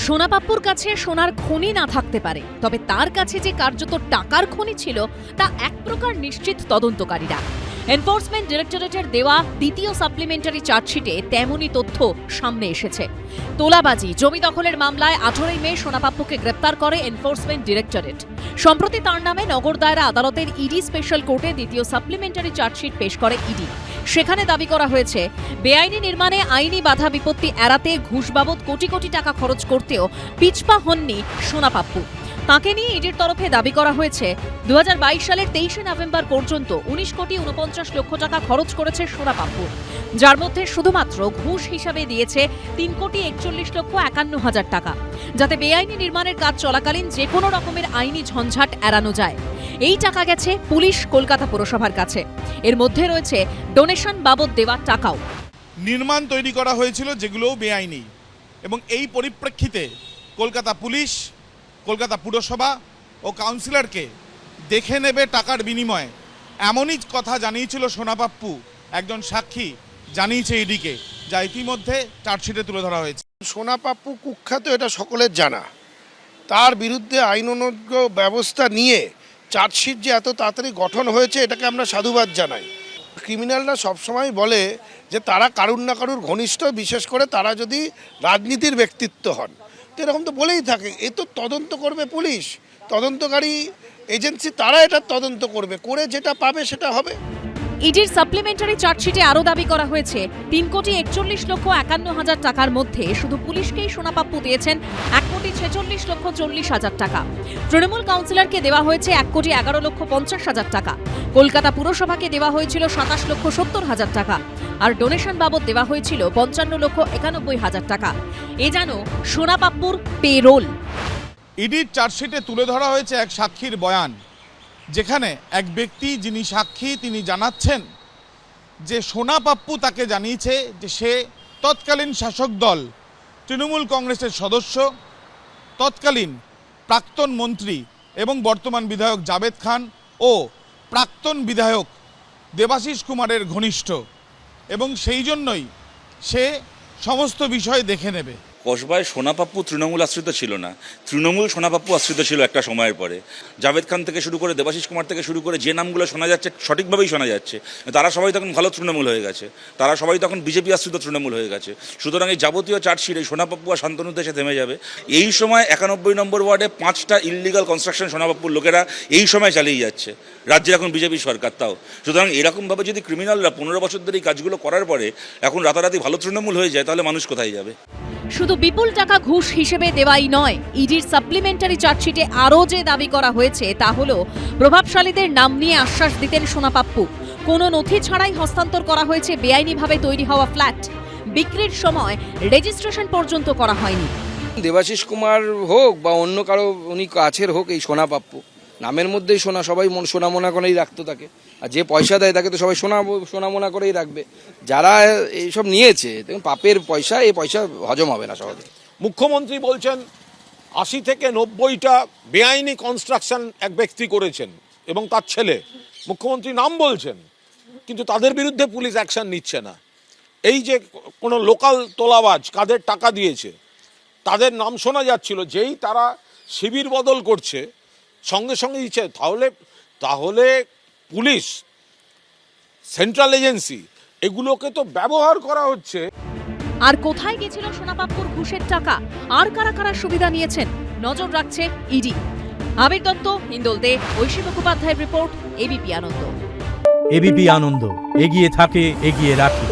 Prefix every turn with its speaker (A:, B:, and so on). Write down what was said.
A: সোনাপাপ্পুর কাছে সোনার খনি না থাকতে পারে, তবে তার কাছে যে কার্যত টাকার খনি ছিল তা এক প্রকার নিশ্চিত তদন্তকারীরা। এনফোর্সমেন্ট ডিরেক্টরেটের দেওয়া দ্বিতীয় সাপ্লিমেন্টারি চার্জশিটে তেমনই তথ্য সামনে এসেছে। তোলাবাজি জমি দখলের মামলায় 18 মে সোনাপাপ্পুকে গ্রেপ্তার করে এনফোর্সমেন্ট ডিরেক্টরেট। সম্প্রতি তার নামে নগর দায়রা আদালতের ইডি স্পেশাল কোর্টে দ্বিতীয় সাপ্লিমেন্টারি চার্জশিট পেশ করে ইডি। সেখানে দাবি করা হয়েছে, বেআইনি নির্মাণে আইনি বাধা বিপত্তি এড়াতে ঘুষ বাবদ কোটি কোটি টাকা খরচ করতেও পিছপা হননি সোনাপাপ্পু। তাকে নিয়ে ইডির তরফে দাবি করা হয়েছে 2022 সালের 23 নভেম্বর পর্যন্ত 19 কোটি 49 লক্ষ টাকা খরচ করেছে সোনাপাপ্পু, যার মধ্যে শুধুমাত্র ঘুষ হিসাবে দিয়েছে 3 কোটি 41 লক্ষ 51 হাজার টাকা, যাতে বেআইনি নির্মাণের কাজ চলাকালীন যে কোনো রকমের আইনি ঝঞ্ঝাট এড়ানো যায়। এই টাকা গেছে পুলিশ কলকাতা পুরসভার কাছে। এর মধ্যে রয়েছে ডোনেশন বাবদ দেওয়া টাকাও।
B: নির্মাণ তৈরি করা হয়েছিল যেগুলোও বেআইনি, এবং এই পরিপ্রেক্ষিতে কলকাতা পুলিশ, কলকাতা পুরসভা ও কাউন্সিলরকে দেখে নেবে টাকার বিনিময়ে, এমনই কথা জানিয়েছিল সোনাপাপ্পু। একজন সাক্ষী জানিয়েছে ইডিকে, যা ইতিমধ্যে চার্জশিটে তুলে ধরা হয়েছে।
C: সোনাপাপ্পু কুখ্যাত, এটা সকলের জানা। তার বিরুদ্ধে আইনানুগ ব্যবস্থা নিয়ে চার্জশিট যে এত তাড়াতাড়ি গঠন হয়েছে, এটাকে আমরা সাধুবাদ জানাই। ক্রিমিনালরা সবসময় বলে যে তারা কারুর না কারুর ঘনিষ্ঠ, বিশেষ করে তারা যদি রাজনীতির ব্যক্তিত্ব হন। তো এরকম তো বলেই থাকে। এ তো তদন্ত করবে পুলিশ, তদন্তকারী এজেন্সি, তারা এটা তদন্ত করবে, করে যেটা পাবে সেটা হবে।
A: ইডির সাপ্লিমেন্টারি চার্জশিটে আরও দাবি করা হয়েছে 3 কোটি 41 লক্ষ 51 হাজার টাকার মধ্যে শুধু পুলিশকেই সোনাপাপ্পু দিয়েছেন 1 কোটি 46 লক্ষ 40 হাজার টাকা। তৃণমূল কাউন্সিলরকে দেওয়া হয়েছে 1 কোটি 11 লক্ষ 50 হাজার টাকা। কলকাতা পুরসভাকে দেওয়া হয়েছিল 27 লক্ষ 70 হাজার টাকা। আর ডোনেশন বাবদ দেওয়া হয়েছিল 55 লক্ষ 91 হাজার টাকা। এ যেন সোনাপাপ্পুর পেরোল।
B: ইডির চার্জশিটে তুলে ধরা হয়েছে এক সাক্ষীর বয়ান, যেখানে এক ব্যক্তি যিনি সাক্ষী তিনি জানাচ্ছেন যে সোনাপাপ্পু তাকে জানিয়েছে যে সে তৎকালীন শাসক দল তৃণমূল কংগ্রেসের সদস্য, তৎকালীন প্রাক্তন মন্ত্রী এবং বর্তমান বিধায়ক জাভেদ খান ও প্রাক্তন বিধায়ক দেবাশিস কুমারের ঘনিষ্ঠ, এবং সেই জন্যই সে সমস্ত বিষয় দেখে নেবে।
D: কসবায় সোনাপাপ্পু তৃণমূল আশ্রিত ছিল না, তৃণমূল সোনাপাপ্পু আশ্রিত ছিল একটা সময়ের পরে। জাভেদ খান থেকে শুরু করে দেবাশিস কুমার থেকে শুরু করে যে নামগুলো শোনা যাচ্ছে সঠিকভাবেই শোনা যাচ্ছে, তারা সবাই তখন ভালো তৃণমূল হয়ে গেছে, তারা সবাই তখন বিজেপি আশ্রিত তৃণমূল হয়ে গেছে। সুতরাং এই যাবতীয় চার্জশিট এই সোনাপাপ্পু আর শান্তনুতে এসে থেমে যাবে। এই সময় 91 নম্বর ওয়ার্ডে 5টা ইললিগাল কনস্ট্রাকশন সোনাপাপ্পুর লোকেরা এই সময় চালিয়ে যাচ্ছে, রাজ্যের এখন বিজেপি সরকার তাও। সুতরাং এরকমভাবে যদি ক্রিমিনালরা 15 বছর ধরে এই কাজগুলো করার পরে এখন রাতারাতি ভালো তৃণমূল হয়ে যায়, তাহলে মানুষ কোথায় যাবে?
A: শুধু বিপুল টাকা ঘুষ হিসেবে দেওয়াই নয়, ইডির সাপ্লিমেন্টারি চার্জশিটে আরও যে দাবি করা হয়েছে তা হলো প্রভাবশালীদের নাম নিয়ে আশ্বাস দিতেন সোনাপাপ্পু। কোনো নথি ছাড়াই হস্তান্তর করা হয়েছে বেআইনিভাবে তৈরি হওয়া ফ্ল্যাট, বিক্রির সময় রেজিস্ট্রেশন পর্যন্ত করা হয়নি।
E: দেবাশিস কুমার হোক বা অন্য কারো উনি কাছের হোক, এই সোনাপাপ্পু নামের মধ্যেই সোনা, সবাই সোনা মোনা করেই রাখতো তাকে। আর যে পয়সা দেয় তাকে তো সবাই সোনা মোনা করেই রাখবে। যারা এইসব নিয়েছে দেখুন, পাপের পয়সা, এই পয়সা হজম হবে না সহজে।
F: মুখ্যমন্ত্রী বলছেন 80 থেকে 90টা বেআইনি কনস্ট্রাকশন এক ব্যক্তি করেছেন এবং তার ছেলে। মুখ্যমন্ত্রী নাম বলছেন, কিন্তু তাদের বিরুদ্ধে পুলিশ অ্যাকশন নিচ্ছে না। এই যে কোনো লোকাল তোলাবাজ কাদের টাকা দিয়েছে তাদের নাম শোনা যাচ্ছিল, যেই তারা শিবির বদল করছে সঙ্গে সঙ্গে দিচ্ছে। তাহলে পুলিশ, সেন্ট্রাল এজেন্সি, এগুলোকে তো ব্যবহার করা হচ্ছে।
A: আর কোথায় গেছিল সোনাপাপ্পুর ঘুষের টাকা, আর কারা কারা সুবিধা নিয়েছেন, নজর রাখছে ইডি। আবির দত্ত, হিন্দোল দে, ঐশী মুখোপাধ্যায়ের রিপোর্ট, এবিপি আনন্দ।
G: এবিপি আনন্দ, এগিয়ে থাকে, এগিয়ে রাখে।